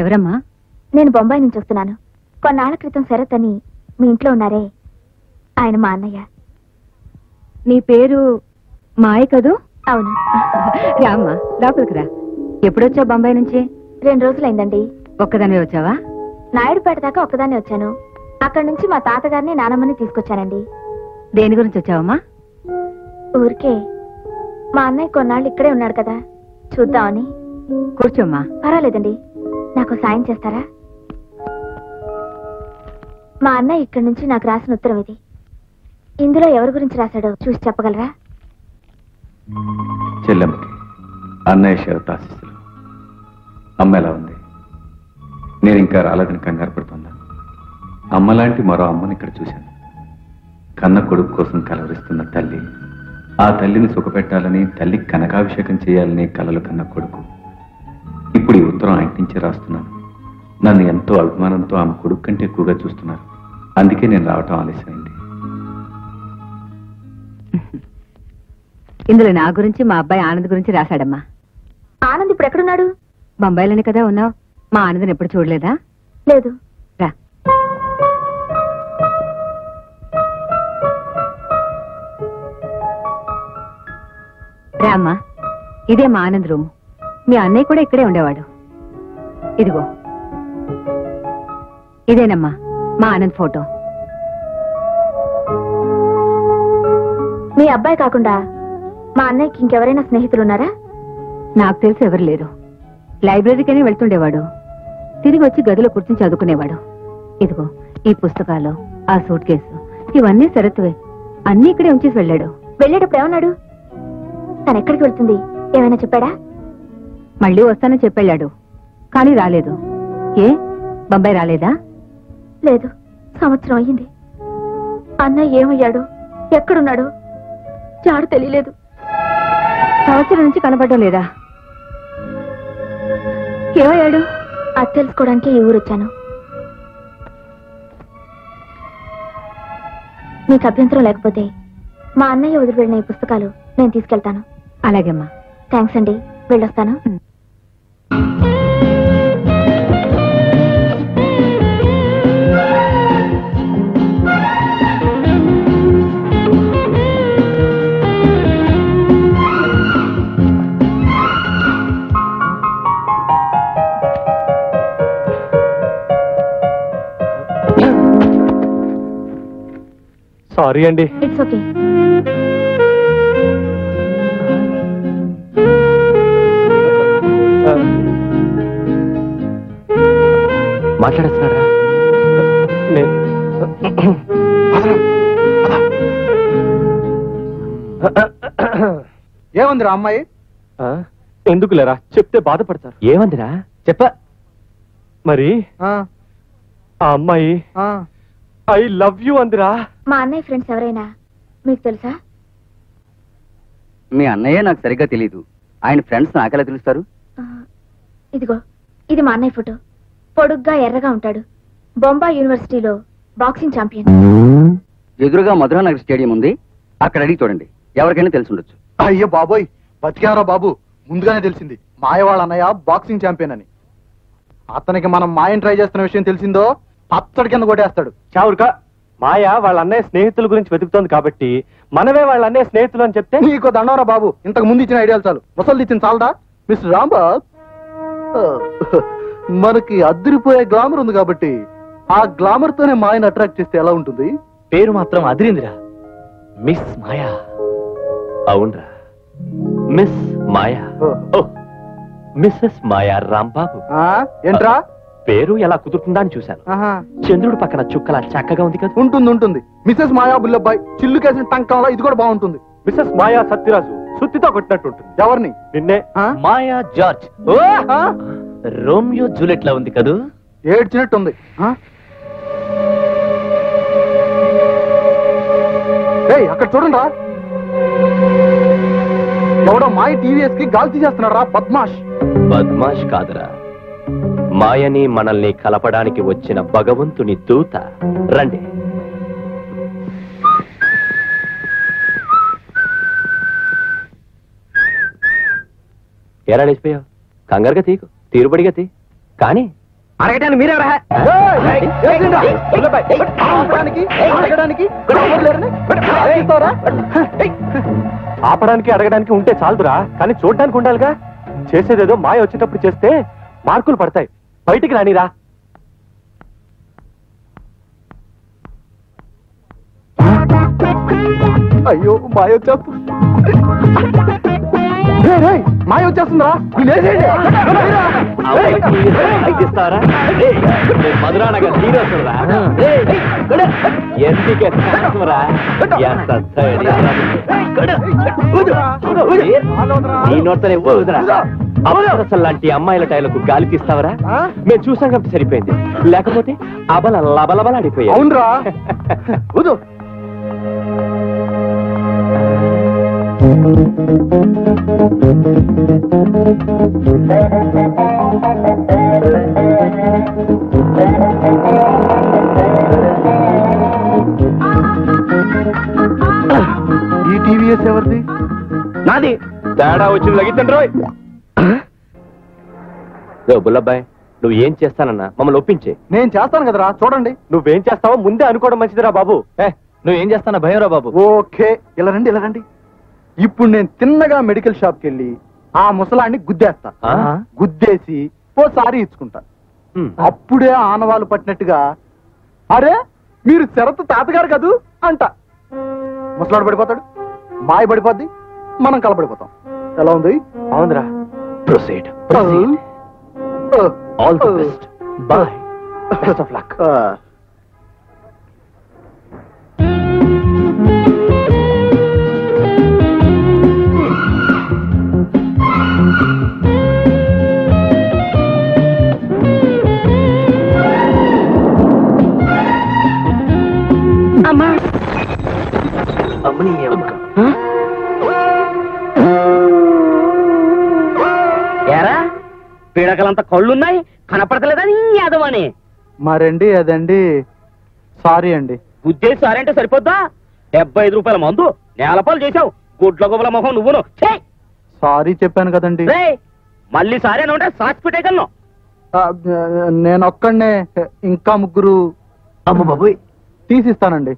ఎవరమ్మా? నేను బొంబాయి నుంచి వస్తున్నాను. కొన్నాళ్ల క్రితం శరత్ అని మీ ఇంట్లో ఉన్నారే, ఆయన మా అన్నయ్య. నీ పేరు మాయ కదూ? అవును. రామ్మా, లోపలికి రా. ఎప్పుడొచ్చావు బొంబాయి నుంచి? 2 రోజులైందండి. ఒక్కదానివే వచ్చావా? నాయుడుపేట దాకా ఒక్కదాన్ని వచ్చాను. అక్కడి నుంచి మా తాతగారిని నానమ్మని తీసుకొచ్చానండి. దేని గురించి వచ్చావమ్మా? ఊరికే. మా అన్నయ్య కొన్నాళ్ళు ఇక్కడే ఉన్నాడు కదా, చూద్దామని. కూర్చోమ్మా. పర్వాలేదండి, నాకు సాయం చేస్తారా? మా అన్నయ్య ఇక్కడి నుంచి నాకు రాసిన ఉత్తరం ఇది. ఇందులో ఎవరి గురించి రాశాడో చూసి చెప్పగలరా? చెల్లెమ్మకి అన్నయ్య శరత్ ఆశీస్సులు. అమ్మ ఎలా ఉంది? నేను ఇంకా రాలేదని కంగారు పడుతున్నాను. అమ్మలాంటి మరో అమ్మని ఇక్కడ చూశాను. కన్న కొడుకు కోసం కలవరిస్తున్న తల్లి, ఆ తల్లిని సుఖపెట్టాలని, తల్లికి కనకాభిషేకం చేయాలని కలలు కన్న కొడుకు. ఇప్పుడు ఈ ఉత్తరం ఆయన నుంచే రాస్తున్నాను. నన్ను ఎంతో అభిమానంతో ఆమె కొడుకు కంటే ఎక్కువగా చూస్తున్నారు. అందుకే నేను రావటం ఆలస్యమైంది. ఇందులో నా గురించి, మా అబ్బాయి ఆనంద్ గురించి రాశాడమ్మా. ఆనంద్ ఇప్పుడు ఎక్కడున్నాడు? బొంబాయిలోనే కదా ఉన్నావు. మా ఆనందం ఎప్పుడు చూడలేదా? లేదు. రా. రామ్మా, ఇదే మా ఆనంద్ రూము. మీ అన్నయ్య కూడా ఇక్కడే ఉండేవాడు. ఇదిగో, ఇదేనమ్మా మా ఆనంద్ ఫోటో. మీ అబ్బాయి కాకుండా మా అన్నయ్యకి ఇంకెవరైనా స్నేహితులున్నారా? నాకు తెలిసి ఎవరు లేరు. లైబ్రరీకనే వెళ్తుండేవాడు. తిరిగి వచ్చి గదిలో కూర్చుని చదువుకునేవాడు. ఇదిగో ఈ పుస్తకాలు, ఆ సూట్ కేసు, ఇవన్నీ శరత్వే. అన్నీ ఇక్కడే ఉంచేసి వెళ్ళాడు. వెళ్ళేటప్పుడు ఏమన్నాడు? తను ఎక్కడికి వెళ్తుంది ఏమైనా చెప్పాడా? మళ్ళీ వస్తానని చెప్పెళ్ళాడు, కానీ రాలేదు. ఏ, బొంబాయి రాలేదా? లేదు, సంవత్సరం అయ్యింది. అన్నయ్య ఏమయ్యాడు, ఎక్కడున్నాడు, జాడు తెలియలేదు. సంవత్సరం నుంచి కనబడడం లేదా? ఏమయ్యాడు? అది తెలుసుకోవడానికి ఈ ఊరు వచ్చాను. మీకు అభ్యంతరం లేకపోతే మా అన్నయ్య వదిలి వెళ్ళిన ఈ పుస్తకాలు నేను తీసుకెళ్తాను. అలాగేమ్మా. థ్యాంక్స్ అండి, వెళ్ళొస్తాను. సారీ అండి. It's okay. మాట్లాడేస్తున్నారా? ఏమందిరా అమ్మాయి? ఎందుకు లేరా, చెప్తే బాధపడతారు. ఏమందిరా చెప్ప. మరి ఆ అమ్మాయి ఐ లవ్ యూ అందిరా. మా అన్నయ్య ఫ్రెండ్స్ ఎవరైనా మీకు తెలుసా? మీ అన్నయ్య నాకు సరిగ్గా తెలీదు. ఆయన ఫ్రెండ్స్ నాకెలా తెలుస్తారు? ఇదిగో, ఇది మా అన్నయ్య ఫోటో. పొడుగ్గా ఎర్రగా ఉంటాడు. బొంబాయి యూనివర్సిటీలో బాక్సింగ్ ఛాంపియన్. ఎదురుగా మధురానగర్ స్టేడియం ఉంది, అక్కడ అడిగి చూడండి, ఎవరికైనా తెలిసి ఉండొచ్చు. అయ్యో బాబోయ్, బతికారా బాబు. ముందుగానే తెలిసింది మాయ వాళ్ళ అన్నయ్య బాక్సింగ్ ఛాంపియన్ అని. అతనికి మనం మాయని ట్రై చేస్తున్న విషయం తెలిసిందో పచ్చడి కింద కొట్టేస్తాడు. చావురుకా, మాయ వాళ్ళ అన్నయ్య స్నేహితుల గురించి వెతుకుతోంది కాబట్టి మనమే వాళ్ళ అన్నయ్య స్నేహితులు అని చెప్తే. నీకు దండవరా బాబు, ఇంతకు ముందు ఇచ్చిన ఐడియాలు చాలు, ముసలు ఇచ్చిన చాలదా? మిస్టర్ రాంబాబ్, మనకి అదిరిపోయే గ్లామర్ ఉంది కాబట్టి ఆ గ్లామర్ తోనే మాయను అట్రాక్ట్ చేస్తే ఎలా ఉంటుంది? పేరు మాత్రం అదిరిందిరా, మిస్ మాయా. అవునరా, మిస్ మాయా. మిస్సెస్ మాయా రాంబాబు. ఏంట్రా పేరు ఎలా కుదురుతుందా అని చూశాను. చంద్రుడు పక్కన చుక్కలా చక్కగా ఉంది కదా. ఉంటుంది ఉంటుంది. మిసెస్ మాయా బుల్లబ్బాయి చిల్లు కేసిన టంకంలో ఇది కూడా బాగుంటుంది. మిసెస్ మాయా సత్యరాజు సుత్తితో కొట్టినట్టు ఉంటుంది. ఎవరిని? నిన్నే. మాయా జార్జ్. రోమియో జూలియట్ లా ఉంది కదూ? ఏడ్చినట్టుంది. అక్కడ చూడండి రా, ఎవడో మాయ టీవీఎస్ కి గాలి తీసేస్తున్నాడు రా. బద్మాష్. బద్మాష్ కాదురా, మాయని మనల్ని కలపడానికి వచ్చిన భగవంతుని దూత. రండి. ఎలా నిలిచిపోయావు? కంగారుగా తీకు, తీరుబడిగా తీ. కానీ అడగటానికి మీరెవరా? ఆపడానికి అడగడానికి ఉంటే చాలుదురా, కానీ చూడడానికి ఉండాలిగా. చేసేదేదో మాయ వచ్చేటప్పుడు చేస్తే మార్కులు పడతాయి. బయటికి రానిరా. అయ్యో మాయ వచ్చేస్తుంది. మాయ వచ్చేస్తుందా? మధురానగర్ హీరో ఈ నోట్తోనే అసలు లాంటి అమ్మాయిల టైలకు గాలి తీస్తావరా? మేము చూసాం కాబట్టి సరిపోయింది, లేకపోతే అబల లబలబలాడిపోయా. అవునరా. ఈ టీవీఎస్ ఎవరిది? నాది. తేడా వచ్చింది లగిద్దండి రోయ్. బుల్లబ్బాయ్, నువ్వు ఏం చేస్తానన్నా మమ్మల్ని ఒప్పించే. నేను చేస్తాను కదరా, చూడండి. నువ్వేం చేస్తావో ముందే అనుకోవడం మంచిదిరా బాబు. నువ్వేం చేస్తానా భయంరా బాబు. ఓకే, ఇలా రండి ఇలా రండి. ఇప్పుడు నేను తిన్నగా మెడికల్ షాప్కి వెళ్ళి ఆ ముసలాన్ని గుద్దేస్తా. గుద్దేసి ఓసారి ఇచ్చుకుంటా. అప్పుడే ఆనవాళ్ళు పట్టినట్టుగా, అరే మీరు శరత్ తాతగారు కదూ అంట. ముసలాడు పడిపోతాడు, మాయ పడిపోద్ది, మనం కలపడిపోతాం. ఎలా ఉంది? అవునరా. Proceed. All the best. By. Best of luck. అమ్మా ఏరా పీడకలంతా కళ్ళున్నాయి, కనపడతలేదని యాదవని. మరండి అదండి, సారీ అండి. ఉద్దేశం సారీ అంటే సరిపోద్దా? 75 రూపాయల మందు నేలపాలు చేశావు. గుడ్ల గుబల మొహం నువ్వును. సారీ చెప్పాను కదండి. మళ్ళీ సారీ అని ఉంటే సాక్షి కన్ను. నేను ఒక్కడనే, ఇంకా ముగ్గురు. అమ్మ బాబోయ్, తీసిస్తానండి.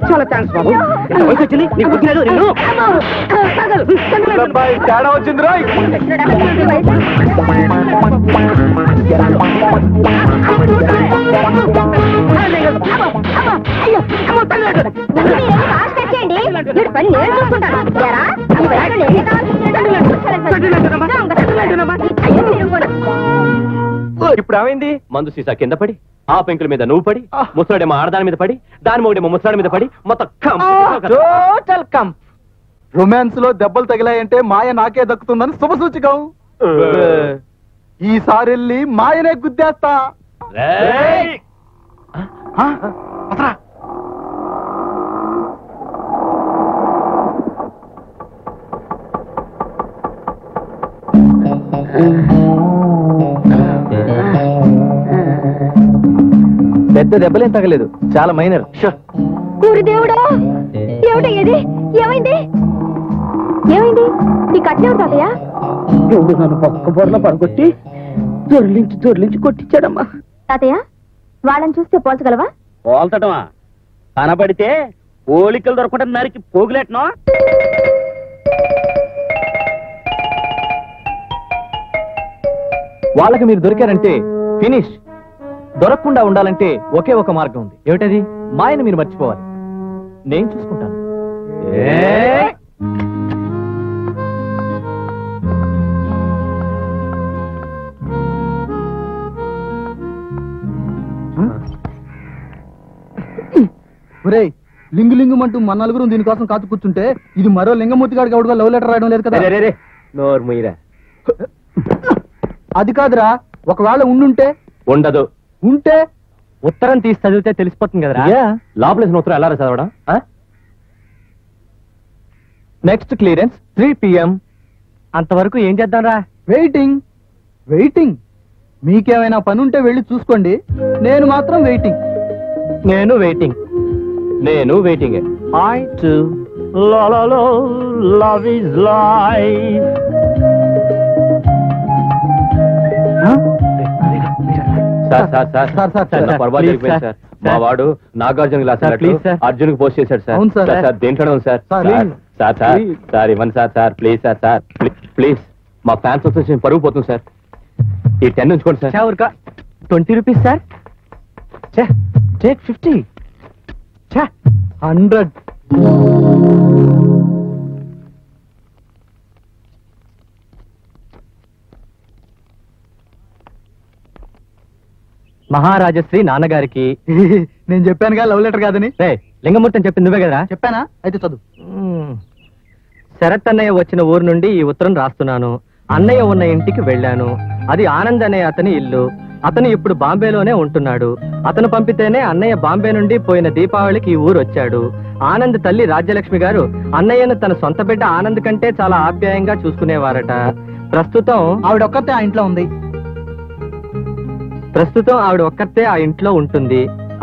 చాలా థ్యాంక్స్ బాబు. తేడా వచ్చింది రాయ్. ఇప్పుడు ఏమైంది? మందు సీసా కింద పడి, ఆ పెంకుల మీద నువ్వు పడి, ముసలాడేమో ఆడదాని మీద పడి, దాని మొగుడేమో ముసలాడి మీద పడి, మొత్తం టోటల్ కంప్. రొమాన్స్ లో దెబ్బలు తగిలాయంటే మాయ నాకే దక్కుతుందని శుభ సూచకం. ఈసారి వెళ్ళి మాయనే గుద్దేస్తా. పెద్ద దెబ్బలేం తగలేదు, చాలా మైనర్. దేవుడా, ఏమిటయ్యేది? ఏమైంది? ఏమైంది? నీ కట్టినవాడు తాతయ్య? దేవుడు నన్ను పక్క బొరలో పడగొట్టి దొర్లించి కొట్టించాడమ్మా. తాతయ్య, వాళ్ళని చూస్తే పోల్చగలవా? పోల్చటమా? కనబడితే పోలికలు దొరకకుండా నరికి పోగులేటనా? వాళ్ళకి మీరు దొరికారంటే ఫినిష్. దొరకకుండా ఉండాలంటే ఒకే ఒక మార్గం ఉంది. ఏమిటది? మాయను మీరు మర్చిపోవాలి. నేను చూసుకుంటాను. ఒరేయ్, లింగు లింగుమంటూ మన నలుగురు దీనికోసం కాచు కూర్చుంటే ఇది మరో లింగమూర్తి గారికి ఎవడుగా లవ్ లెటర్ రాయడం లేదు కదా? నోరు ముయ్యరా. అది కాదురా, ఒకవేళ ఉండుంటే. ఉండదు. ఉంటే ఉత్తరం తీసి చదివితే తెలిసిపోతుంది కదరా. లోపలేసిన ఉత్తరం ఎలా చదవడం? Next clearance 3 PM. అంతవరకు ఏం చేద్దాం రా? Waiting waiting. మీకేమైనా పని ఉంటే వెళ్ళి చూసుకోండి, నేను మాత్రం వెయిటింగ్. నేను waiting. I too. La la la, love is life. Sir పర్వాలేదు జరిగిపోయింది సార్. మా వాడు నాగార్జున క్లాస్ అర్జున్ పోస్ట్ చేశాడు సార్. అవును సార్. సార్ దేంట్లో ఉంది సార్? సార్ ఇవ్వండి సార్ ప్లీజ్ సార్ ప్లీజ్. మా ఫ్యాన్స్ వచ్చేసి పరుగు పోతుంది సార్. ఈ 10 ఉంచుకోండి సార్. 20 rupees sir. టేక్ 50. 100. మహారాజశ్రీ నాన్నగారికి. నేను చెప్పానుగా లవ్ లెటర్ కాదని. రే లింగమూర్తి అని చెప్పింది నువ్వే కదరా? చెప్పానా? అయితే చదువు. శరత్ అన్నయ్య వచ్చిన ఊరు నుండి ఈ ఉత్తరం రాస్తున్నాను. అన్నయ్య ఉన్న ఇంటికి వెళ్ళాను. అది ఆనంద్ అనే అతని ఇల్లు. అతను ఇప్పుడు బాంబేలోనే ఉంటున్నాడు. అతను పంపితేనే అన్నయ్య బాంబే నుండి పోయిన దీపావళికి ఈ ఊరు వచ్చాడు. ఆనంద్ తల్లి రాజ్యలక్ష్మి గారు అన్నయ్యను తన సొంత బిడ్డ ఆనంద్ కంటే చాలా ఆప్యాయంగా చూసుకునేవారట. ప్రస్తుతం ఆవిడ ఒక్కతే ఆ ఇంట్లో ఉంది. ఆవిడ ఒక్కతే ఆ ఇంట్లో ఉంటుంది.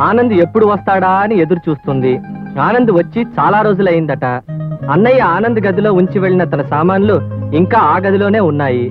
ఆనంద్ ఎప్పుడు వస్తాడా అని ఎదురు చూస్తుంది. ఆనంద్ వచ్చి చాలా రోజులైందట. అన్నయ్య ఆనంద్ గదిలో ఉంచి వెళ్లిన తన సామాన్లు ఇంకా ఆ గదిలోనే ఉన్నాయి.